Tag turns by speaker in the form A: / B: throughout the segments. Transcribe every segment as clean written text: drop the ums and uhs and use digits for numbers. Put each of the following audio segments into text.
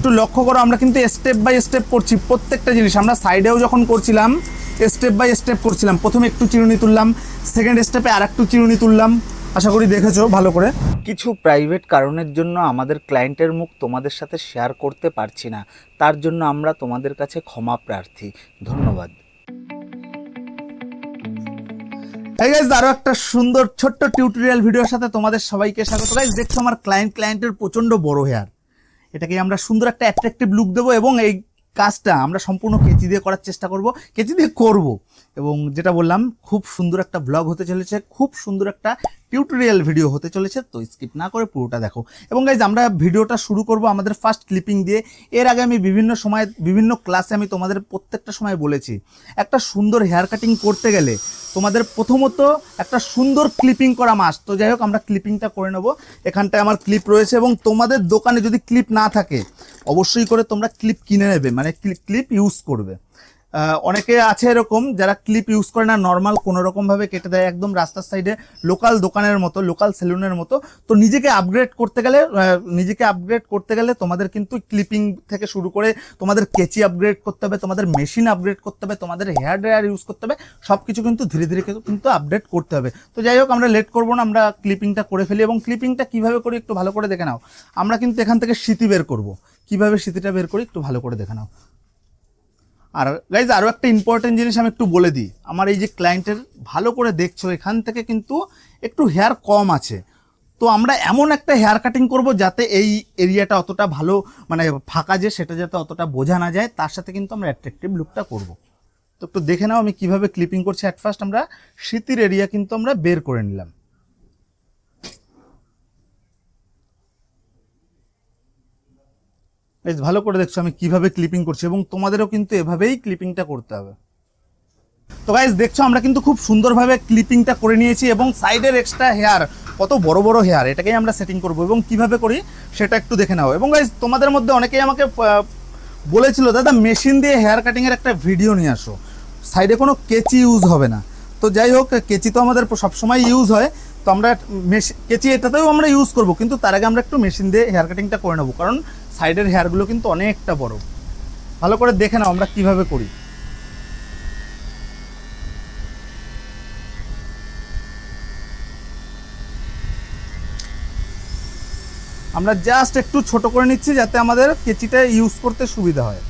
A: একটু লক্ষ্য করো, আমরা কিন্তু স্টেপ বাই স্টেপ করছি প্রত্যেকটা জিনিস। আমরা সাইডেও যখন করছিলাম স্টেপ বাই স্টেপ করছিলাম। প্রথমে একটু চিরুনি তুললাম, সেকেন্ড স্টেপে আর একটু চিরুনি তুললাম। আশা করি দেখেছো ভালো করে।
B: কিছু প্রাইভেট কারণের জন্য আমাদের ক্লায়েন্টের মুখ তোমাদের সাথে শেয়ার করতে পারছি না, তার জন্য আমরা তোমাদের কাছে ক্ষমা প্রার্থী। ধন্যবাদ।
A: এই গাইস, আরো একটা সুন্দর ছোট্ট টিউটোরিয়াল ভিডিওর সাথে তোমাদের সবাইকে স্বাগত। গাইস দেখছো আমার ক্লায়েন্টের প্রচন্ড বড় হেয়ার, এটাকে আমরা সুন্দর একটা অ্যাট্রাকটিভ লুক দেবো এবং এই কাজটা আমরা সম্পূর্ণ কেচি দিয়ে করার চেষ্টা করব, কেচি দিয়ে করব। এবং যেটা বললাম, খুব সুন্দর একটা ব্লগ হতে চলেছে, খুব সুন্দর একটা টিউটোরিয়াল ভিডিও হতে চলেছে, তো স্কিপ না করে পুরোটা দেখো। এবং গাইজ আমরা ভিডিওটা শুরু করব আমাদের ফার্স্ট ক্লিপিং দিয়ে। এর আগে আমি বিভিন্ন সময় বিভিন্ন ক্লাসে আমি তোমাদের প্রত্যেকটা সময় বলেছি, একটা সুন্দর হেয়ার কাটিং করতে গেলে তোমাদের প্রথমত একটা সুন্দর ক্লিপিং করা মাস্ট। তো যাই হোক, আমরা ক্লিপিংটা করে নেব। এখানটায় আমার ক্লিপ রয়েছে এবং তোমাদের দোকানে যদি ক্লিপ না থাকে অবশ্যই করে তোমরা ক্লিপ কিনে নেবে, মানে ক্লিপ ইউজ করবে। অনেকে আছে এরকম যারা ক্লিপ ইউজ করে না, নর্মাল কোনো রকমভাবে কেটে দেয় একদম রাস্তার সাইডে, লোকাল দোকানের মতো, লোকাল সেলুনের মতো। তো নিজেকে আপগ্রেড করতে গেলে তোমাদের কিন্তু ক্লিপিং থেকে শুরু করে তোমাদের কেচি আপগ্রেড করতে হবে, তোমাদের মেশিন আপগ্রেড করতে হবে, তোমাদের হেয়ার ড্রায়ার ইউজ করতে হবে, সব কিছু কিন্তু ধীরে ধীরে কিন্তু আপডেট করতে হবে। তো যাই হোক, আমরা লেট করবো না, আমরা ক্লিপিংটা করে ফেলি। এবং ক্লিপিংটা কীভাবে করি একটু ভালো করে দেখে নাও। আমরা কিন্তু এখান থেকে স্মৃতি বের করব, কীভাবে স্মৃতিটা বের করি একটু ভালো করে দেখে নাও। আর গাইজ আরও একটা ইম্পর্টেন্ট জিনিস আমি একটু বলে দিই, আমার এই যে ক্লায়েন্টের ভালো করে দেখছো এখান থেকে কিন্তু একটু হেয়ার কম আছে। তো আমরা এমন একটা হেয়ার কাটিং করব যাতে এই এরিয়াটা অতটা ভালো, মানে ফাঁকা যে সেটা যাতে অতটা বোঝা না যায়, তার সাথে কিন্তু আমরা অ্যাট্রাকটিভ লুকটা করব। তো একটু দেখে নাও আমি কিভাবে ক্লিপিং করছি। অ্যাট ফার্স্ট আমরা স্মৃতির এরিয়া কিন্তু আমরা বের করে নিলাম। বেশ ভালো করে দেখছো আমি কিভাবে ক্লিপিং করছি, এবং তোমাদেরও কিন্তু এভাবেই ক্লিপিংটা করতে হবে। তো গাইজ দেখছো আমরা কিন্তু খুব সুন্দরভাবে ক্লিপিংটা করে নিয়েছি, এবং সাইডের এক্সট্রা হেয়ার, কত বড় বড় হেয়ার, এটাকেই আমরা সেটিং করব এবং কিভাবে করি সেটা একটু দেখে নাও। এবং গাইজ তোমাদের মধ্যে অনেকেই আমাকে বলেছিল, দাদা মেশিন দিয়ে হেয়ার কাটিংয়ের একটা ভিডিও নিয়ে আসো, সাইডে কোনো কেচি ইউজ হবে না। তো যাই হোক, কেচি তো আমাদের সবসময় ইউজ হয়, তো আমরা কেচি এটাতেও আমরা ইউজ করব, কিন্তু তার আগে আমরা একটু মেশিন দিয়ে হেয়ার কাটিংটা করে নেবো, কারণ সাইডের হেয়ারগুলো কিন্তু অনেকটা বড়। ভালো করে দেখে নাও আমরা কিভাবে করি। আমরা জাস্ট একটু ছোট করে নিচ্ছি যাতে আমাদের কেচিটা ইউজ করতে সুবিধা হয়।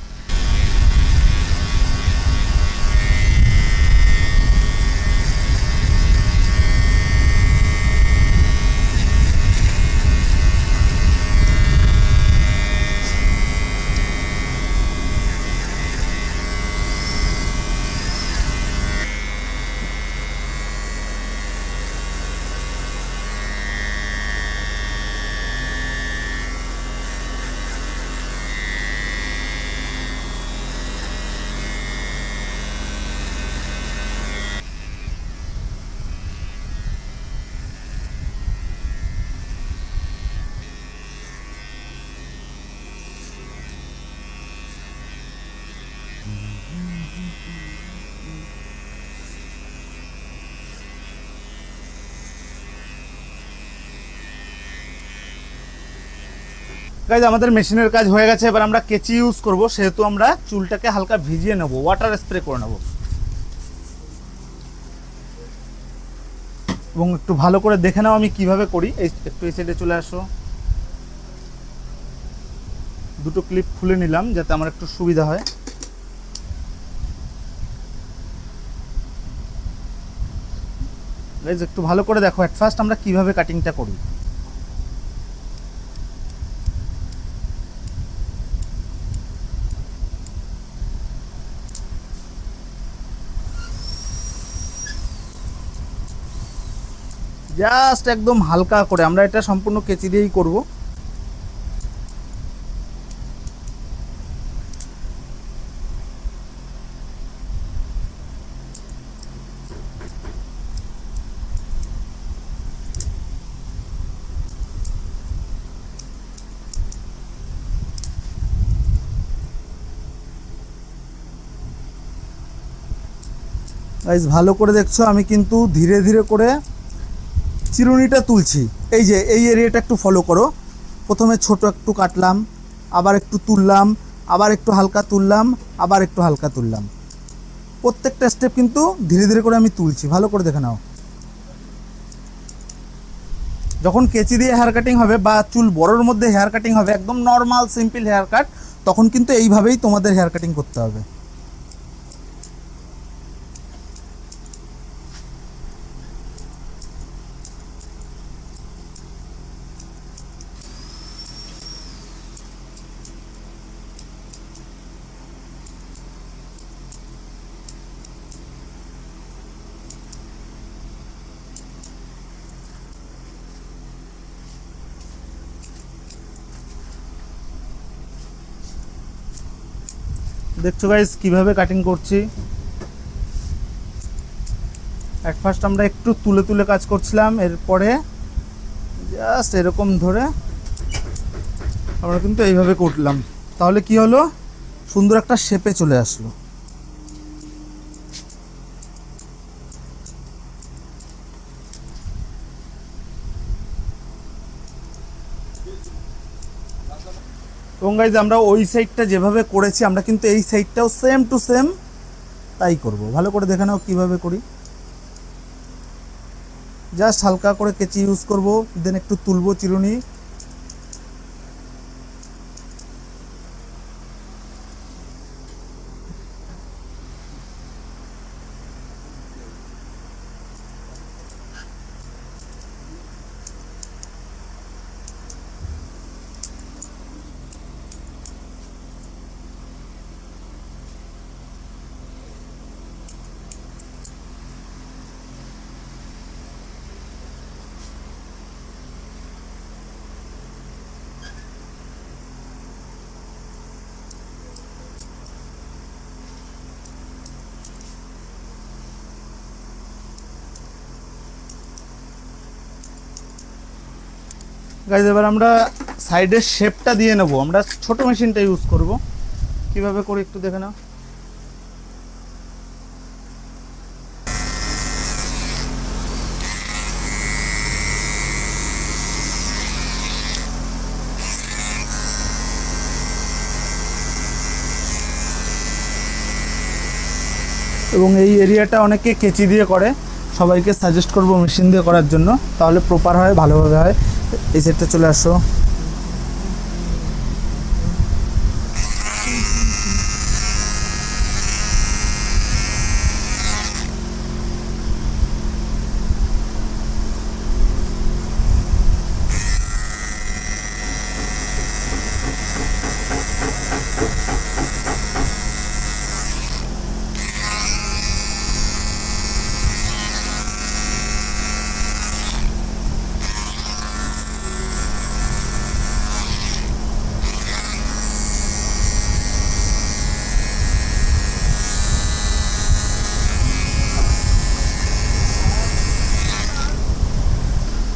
A: গাইজ আমাদের মেশিনের কাজ হয়ে গেছে, এবার আমরা কেচি ইউজ করব, সেহেতু আমরা চুলটাকে হালকা ভিজিয়ে নেব, ওয়াটার স্প্রে করে নেব। এবং একটু ভালো করে দেখে নাও আমি কিভাবে করি। একটু এই সাইডে চলে আসো, দুটো ক্লিপ খুলে নিলাম যাতে আমার একটু সুবিধা হয়। গাইজ একটু ভালো করে দেখো অ্যাট ফার্স্ট আমরা কিভাবে কাটিংটা করি। জাস্ট একদম হালকা করে, আমরা এটা সম্পূর্ণ কেচি দিয়েই করব। গাইস ভালো করে দেখছো আমি কিন্তু ধীরে ধীরে করে চিরুনিটা তুলছি। এই যে এই এরিয়াটা একটু ফলো করো, প্রথমে ছোট একটু কাটলাম, আবার একটু তুললাম, আবার একটু হালকা তুললাম, আবার একটু হালকা তুললাম। প্রত্যেকটা স্টেপ কিন্তু ধীরে ধীরে করে আমি তুলছি, ভালো করে দেখে নাও। যখন কেচি দিয়ে হেয়ার কাটিং হবে বা চুল বড়োর মধ্যে হেয়ার কাটিং হবে, একদম নর্মাল সিম্পল হেয়ার কাট, তখন কিন্তু এইভাবেই তোমাদের হেয়ার কাটিং করতে হবে। দেখছো গাইস কিভাবে কাটিং করছি। এট ফার্স্ট আমরা একটু তুলে তুলে কাজ করছিলাম, এরপরে জাস্ট এরকম ধরে আমরা কিন্তু এইভাবে করলাম। তাহলে কি হলো, সুন্দর একটা শেপে চলে আসলো। এবং গাইজ আমরা ওই সাইডটা যেভাবে করেছি আমরা কিন্তু এই সাইডটাও সেম টু সেম তাই করব। ভালো করে দেখে নাও কীভাবে করি। জাস্ট হালকা করে কেচি ইউজ করব, দেন একটু তুলবো চিরুনি। গাইজ এবার আমরা সাইডের শেপটা দিয়ে নেব। আমরা ছোট মেশিনটা ইউজ করব। কিভাবে করি একটু দেখে নাও। এবং এই এরিয়াটা অনেকে কেচি দিয়ে করে, সবাইকে সাজেস্ট করব মেশিন দিয়ে করার জন্য, তাহলে প্রপার হয়, ভালোভাবে হয়। এই সেটটা চলে আসো।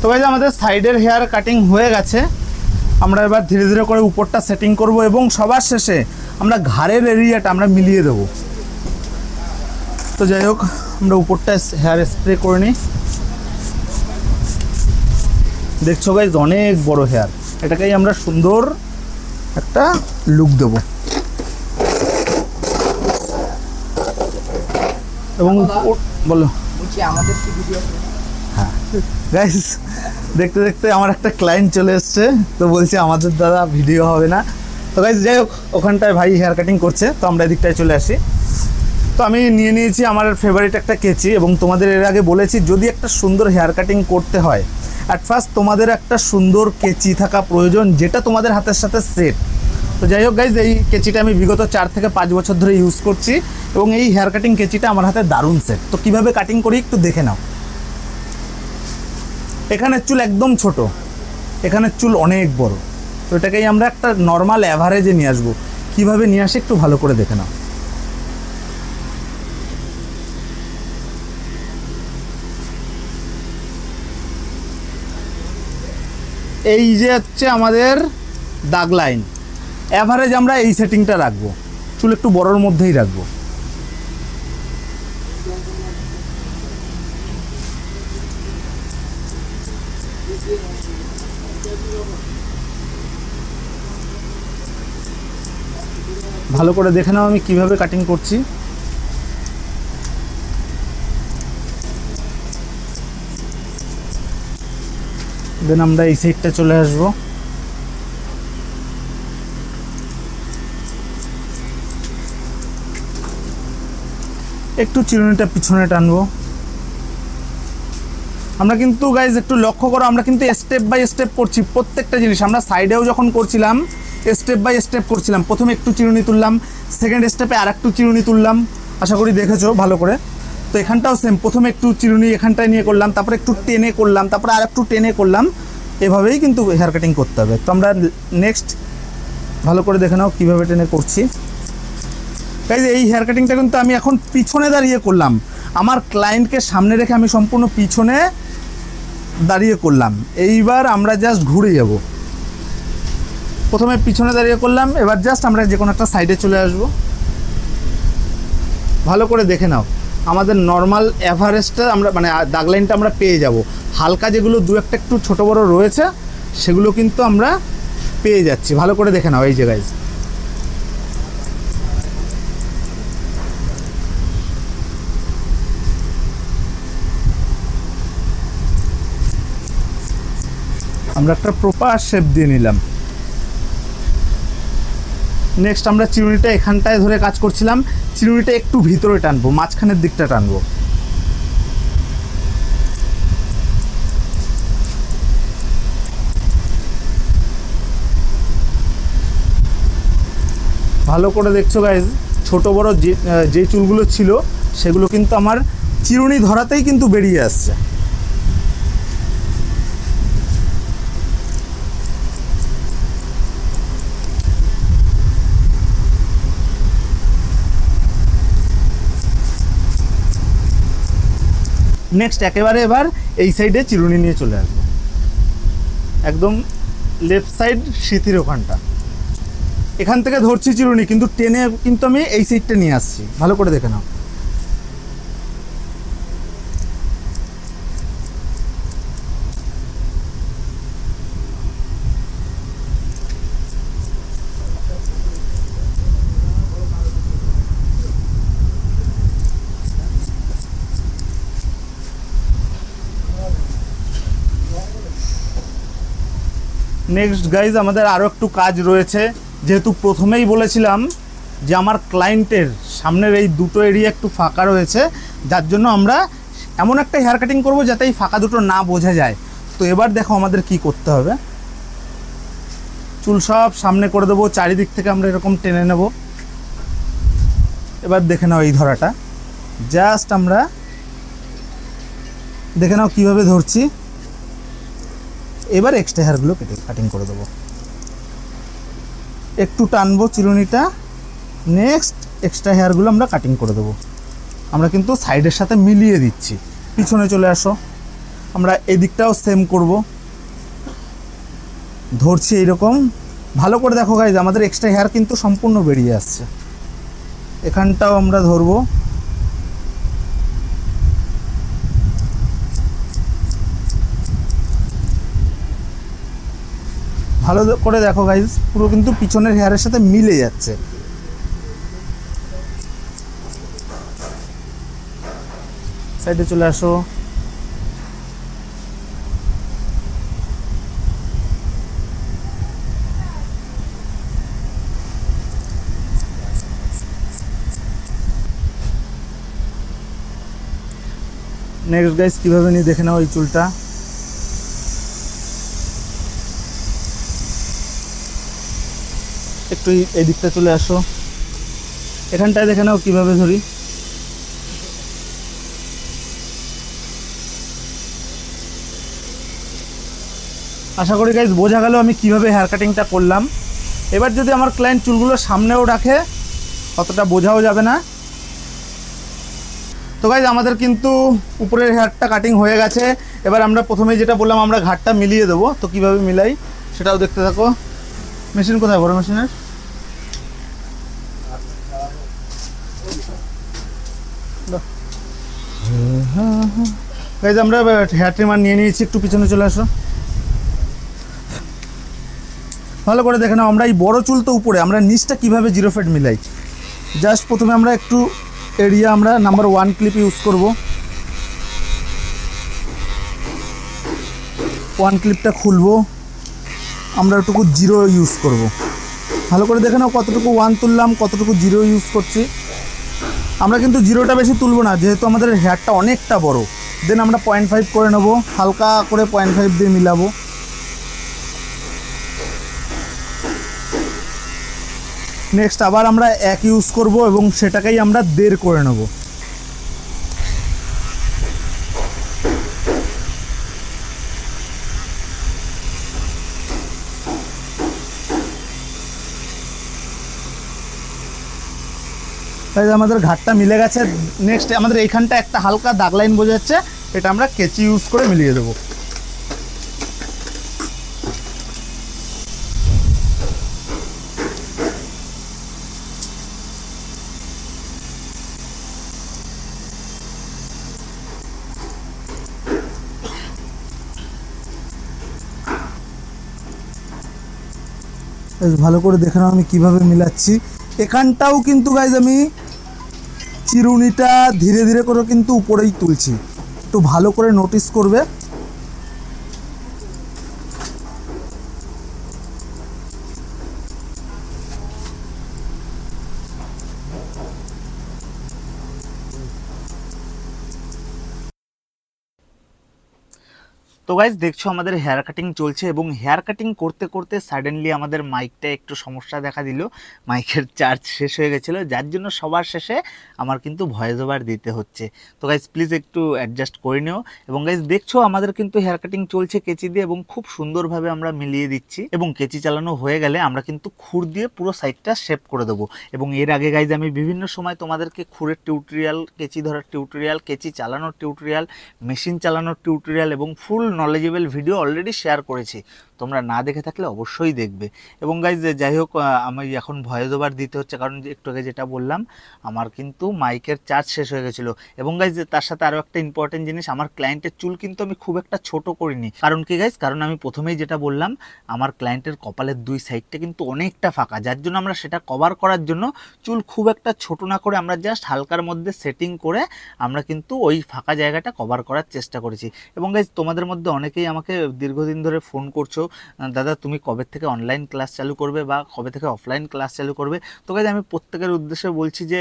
A: তো গাইজ আমাদের সাইডের হেয়ার কাটিং হয়ে গেছে। আমরা এবার ধীরে ধীরে করে উপরটা সেটিং করব এবং সবার শেষে আমরা ঘাড়ের এরিয়াটা আমরা মিলিয়ে দেব। তো যাই হোক, আমরা উপরটা হেয়ার স্প্রে করে নিই। দেখছো গাইজ অনেক বড় হেয়ার, এটাকেই আমরা সুন্দর একটা লুক দেব। এবং বলো আমাদের হ্যাঁ গাইস, দেখতে দেখতে আমার একটা ক্লায়েন্ট চলে এসছে, তো বলছে আমাদের দ্বারা ভিডিও হবে না। তো গাইস যাই হোক, ওখানটায় ভাই হেয়ার কাটিং করছে, তো আমরা এদিকটায় চলে আসি। তো আমি নিয়ে নিয়েছি আমার ফেভারিট একটা কেচি, এবং তোমাদের এর আগে বলেছি যদি একটা সুন্দর হেয়ার কাটিং করতে হয় অ্যাট ফার্স্ট তোমাদের একটা সুন্দর কেচি থাকা প্রয়োজন, যেটা তোমাদের হাতের সাথে সেট। তো যাই হোক গাইজ, এই কেচিটা আমি বিগত 4 থেকে 5 বছর ধরে ইউজ করছি, এবং এই হেয়ার কাটিং কেচিটা আমার হাতে দারুণ সেট। তো কীভাবে কাটিং করি একটু দেখে নাও। এখানের চুল একদম ছোট, এখানের চুল অনেক বড়, তো এটাকেই আমরা একটা নর্মাল অ্যাভারেজে নিয়ে আসবো। কীভাবে নিয়ে আসি একটু ভালো করে দেখে নাও। এই যে হচ্ছে আমাদের দাগ লাইন, অ্যাভারেজ আমরা এই সেটিংটা রাখবো, চুল একটু বড়োর মধ্যেই রাখবো। ভালো করে দেখে নাও আমি কিভাবে কাটিং করছি। দেন আমরা এই সাইডটা চলে আসবো। একটু চিরুনিটা পিছনে টানবো। আমরা কিন্তু গাইজ একটু লক্ষ্য করো, আমরা কিন্তু স্টেপ বাই স্টেপ করছি প্রত্যেকটা জিনিস। আমরা সাইডেও যখন করছিলাম স্টেপ বাই স্টেপ করছিলাম। প্রথমে একটু চিরুনি তুললাম, সেকেন্ড স্টেপে আর একটু চিরুনি তুললাম, আশা করি দেখেছো ভালো করে। তো এখানটাও সেম, প্রথমে একটু চিরুনি এখানটায় নিয়ে করলাম, তারপরে একটু টেনে করলাম, তারপরে আর একটু টেনে করলাম। এভাবেই কিন্তু হেয়ার কাটিং করতে হবে। তো আমরা নেক্সট ভালো করে দেখে নাও কীভাবে টেনে করছি। গাইজ এই হেয়ার কাটিংটা কিন্তু আমি এখন পিছনে দাঁড়িয়ে করলাম। আমার ক্লায়েন্টকে সামনে রেখে আমি সম্পূর্ণ পিছনে দাঁড়িয়ে করলাম। এইবার আমরা জাস্ট ঘুরে যাব। প্রথমে পিছনে দাঁড়িয়ে করলাম, এবার জাস্ট আমরা যে কোনো একটা সাইডে চলে আসব। ভালো করে দেখে নাও আমাদের নর্মাল অ্যাভারেজটা আমরা মানে দাগ লাইনটা আমরা পেয়ে যাব। হালকা যেগুলো দু একটা একটু ছোটো বড়ো রয়েছে সেগুলো কিন্তু আমরা পেয়ে যাচ্ছি। ভালো করে দেখে নাও এই যে গাইজ। আমরা একটা প্রপার শেপ দিয়ে নিলাম। নেক্সট আমরা চিরুনিটা এখানটায় ধরে কাজ করছিলাম, চিরুনিটা একটু ভিতরে টানবো, মাঝখানের দিকটা টানবো। ভালো করে দেখছো গাইজ, ছোট বড় যে চুলগুলো ছিল সেগুলো কিন্তু আমার চিরুনি ধরাতেই কিন্তু বেরিয়ে আসছে। নেক্সট একেবারে এবার এই সাইডে চিরুনি নিয়ে চলে আসবো, একদম লেফট সাইড সিথির ওখানটা। এখান থেকে ধরছি চিরুনি, কিন্তু টেনে কিন্তু আমি এই সাইডটা নিয়ে আসছি। ভালো করে দেখে নাও। নেক্সট গাইজ আমাদের আরও একটু কাজ রয়েছে। যেহেতু প্রথমেই বলেছিলাম যে আমার ক্লায়েন্টের সামনের এই দুটো এরিয়া একটু ফাঁকা রয়েছে, যার জন্য আমরা এমন একটা হেয়ার কাটিং করব যাতে এই ফাঁকা দুটো না বোঝা যায়। তো এবার দেখো আমাদের কি করতে হবে। চুল সব সামনে করে দেবো, চারিদিক থেকে আমরা এরকম টেনে নেব। এবার দেখে নাও এই ধরাটা, জাস্ট আমরা দেখে নাও কীভাবে ধরছি। এবার এক্সট্রা হেয়ারগুলো কাটিং করে দেবো, একটু টানবো চিরুনিটা। নেক্সট এক্সট্রা হেয়ারগুলো আমরা কাটিং করে দেবো। আমরা কিন্তু সাইডের সাথে মিলিয়ে দিচ্ছি। পিছনে চলে আসো, আমরা এদিকটাও সেম করব, ধরছি এইরকম। ভালো করে দেখো গাইজ, আমাদের এক্সট্রা হেয়ার কিন্তু সম্পূর্ণ বেরিয়ে আসছে। এখানটাও আমরা ধরবো। ভালো করে দেখো গাইজ, পুরো কিন্তু পিছনের হেয়ারের সাথে মিলে যাচ্ছে। সাইডে চলে আসো। নেক্সট গাইজ কীভাবে নিয়ে দেখে নাও এই চুলটা। একটু এই দিকটা চলে আসো, এখানটায় দেখে নাও কীভাবে ধরি। আশা করি গাইজ বোঝা গেল আমি কিভাবে হেয়ার কাটিংটা করলাম। এবার যদি আমার ক্লায়েন্ট চুলগুলো সামনেও রাখে অতটা বোঝাও যাবে না। তো গাইজ আমাদের কিন্তু উপরের হেয়ারটা কাটিং হয়ে গেছে। এবার আমরা প্রথমে যেটা বললাম আমরা ঘাটটা মিলিয়ে দেবো। তো কীভাবে মিলাই সেটাও দেখতে থাকো। মেশিন কোথায়, বড় মেশিনের? গাইজ আমরা হেয়ার ট্রিমার নিয়ে নিয়েছি, একটু পিছনে চলে আসো। ভালো করে দেখে নাও। আমরা এই বড় চুল তো উপরে, আমরা নিচটা কিভাবে জিরো ফেড মিলাই। জাস্ট প্রথমে আমরা একটু এরিয়া আমরা নাম্বার 1 ক্লিপ ইউজ করব। 1 ক্লিপটা খুলবো, আমরা একটুকু জিরো ইউজ করব। ভালো করে দেখে নাও কতটুকু 1 তুললাম, কতটুকু জিরো ইউজ করছি। আমরা কিন্তু জিরোটা বেশি তুলবো না, যেহেতু আমাদের হেয়ারটা অনেকটা বড়। দেন আমরা 0.5 করে নেব, হালকা করে 0.5 দিয়ে মিলাবো। নেক্সট আবার আমরা 1 ইউজ করব এবং সেটাকেই আমরা 1.5 করে নেব। আমাদের ঘাটটা মিলে গেছে। নেক্সট আমাদের এইখানটা একটা হালকা দাগ লাইন বোঝা যাচ্ছে, এটা আমরা কেচি ইউজ করে মিলিয়ে দেবো। ভালো করে দেখে নাও আমি কিভাবে মিলাচ্ছি। এখানটাও কিন্তু গাইজ আমি চিরুনিটা ধীরে ধীরে করে কিন্তু উপরেই তুলছি, একটু ভালো করে নোটিস করবে।
B: তো গাইজ দেখছো আমাদের হেয়ার কাটিং চলছে এবং হেয়ার কাটিং করতে করতে সাডেনলি আমাদের মাইকটা একটু সমস্যা দেখা দিল। মাইকের চার্জ শেষ হয়ে গেছিলো, যার জন্য সবার শেষে আমার কিন্তু ভয়েস ওভার দিতে হচ্ছে। তো গাইজ প্লিজ একটু অ্যাডজাস্ট করে নিও। এবং গাইজ দেখছো আমাদের কিন্তু হেয়ার কাটিং চলছে কেচি দিয়ে এবং খুব সুন্দরভাবে আমরা মিলিয়ে দিচ্ছি। এবং কেচি চালানো হয়ে গেলে আমরা কিন্তু খুর দিয়ে পুরো সাইডটা শেপ করে দেবো। এবং এর আগে গাইজ আমি বিভিন্ন সময় তোমাদেরকে খুরের টিউটোরিয়াল, কেচি ধরার টিউটোরিয়াল, কেচি চালানোর টিউটোরিয়াল, মেশিন চালানোর টিউটোরিয়াল এবং ফুল নলেজেবল ভিডিও অলরেডি শেয়ার করেছি। তোমরা না দেখে থাকলে অবশ্যই দেখবে। এবং গাইজ যাই হোক, আমি এখন ভয়েস ওভার দিতে হচ্ছে কারণ একটু আগে যেটা বললাম আমার কিন্তু মাইকের চার্জ শেষ হয়ে গেছিলো। এবং গাইজ তার সাথে আরও একটা ইম্পর্টেন্ট জিনিস, আমার ক্লায়েন্টের চুল কিন্তু আমি খুব একটা ছোট করিনি। কারণ কি গাইজ, কারণ আমি প্রথমেই যেটা বললাম আমার ক্লায়েন্টের কপালের 2 সাইডটা কিন্তু অনেকটা ফাঁকা, যার জন্য আমরা সেটা কভার করার জন্য চুল খুব একটা ছোট না করে আমরা জাস্ট হালকার মধ্যে সেটিং করে আমরা কিন্তু ওই ফাঁকা জায়গাটা কভার করার চেষ্টা করেছি। এবং গাইজ তোমাদের মধ্যে অনেকেই আমাকে দীর্ঘদিন ধরে ফোন করছো, দাদা তুমি কবে থেকে অনলাইন ক্লাস চালু করবে বা কবে থেকে অফলাইন ক্লাস চালু করবে। তো গাইজ আমি প্রত্যেকের উদ্দেশ্যে বলছি যে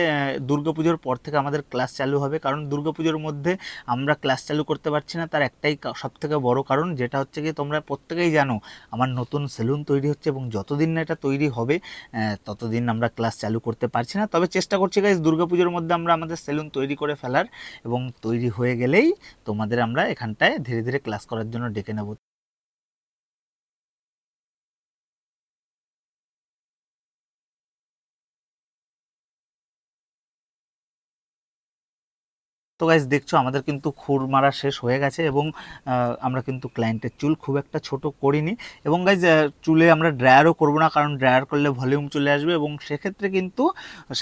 B: দুর্গাপুজোর পর থেকে আমাদের ক্লাস চালু হবে। কারণ দুর্গাপুজোর মধ্যে আমরা ক্লাস চালু করতে পারছি না, তার একটাই সবথেকে বড় কারণ, যেটা হচ্ছে কি তোমরা প্রত্যেকেই জানো আমার নতুন সেলুন তৈরি হচ্ছে এবং যতদিন না এটা তৈরি হবে ততদিন আমরা ক্লাস চালু করতে পারছি না। তবে চেষ্টা করছি গাইজ দুর্গাপুজোর মধ্যে আমরা আমাদের সেলুন তৈরি করে ফেলার, এবং তৈরি হয়ে গেলেই তোমাদের আমরা এখানটায় ধীরে ধীরে ক্লাস করার জন্য ডেকে নেব। তো গাইজ দেখছো আমাদের কিন্তু খুর মারা শেষ হয়ে গেছে এবং আমরা কিন্তু ক্লায়েন্টের চুল খুব একটা ছোট করিনি। এবং গাইজ চুলে আমরা ড্রায়ারও করবো না, কারণ ড্রায়ার করলে ভলিউম চলে আসবে এবং সেক্ষেত্রে কিন্তু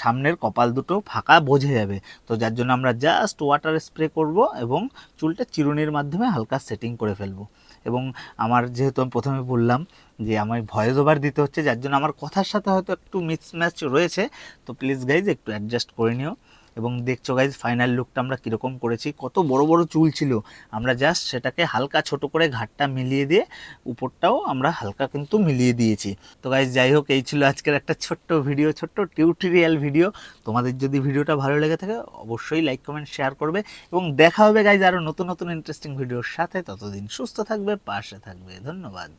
B: সামনের কপাল দুটো ফাঁকা বোঝা যাবে। তো যার জন্য আমরা জাস্ট ওয়াটার স্প্রে করব এবং চুলটা চিরুনির মাধ্যমে হালকা সেটিং করে ফেলবো। এবং আমার যেহেতু আমি প্রথমে বললাম যে আমার ভয়েস ওভার দিতে হচ্ছে, যার জন্য আমার কথার সাথে হয়তো একটু মিসম্যাচ রয়েছে, তো প্লিজ গাইজ একটু অ্যাডজাস্ট করে নিও। এবং দেখছো গাইজ ফাইনাল লুকটা আমরা কীরকম করেছি, কত বড় বড় চুল ছিল, আমরা জাস্ট সেটাকে হালকা ছোট করে ঘাটটা মিলিয়ে দিয়ে উপরটাও আমরা হালকা কিন্তু মিলিয়ে দিয়েছি। তো গাইজ যাই হোক, এই ছিল আজকের একটা ছোট্ট ভিডিও, ছোট্ট টিউটোরিয়াল ভিডিও। তোমাদের যদি ভিডিওটা ভালো লেগে থাকে অবশ্যই লাইক কমেন্ট শেয়ার করবে এবং দেখা হবে গাইজ আরও নতুন নতুন ইন্টারেস্টিং ভিডিওর সাথে। ততদিন সুস্থ থাকবে, পাশে থাকবে। ধন্যবাদ।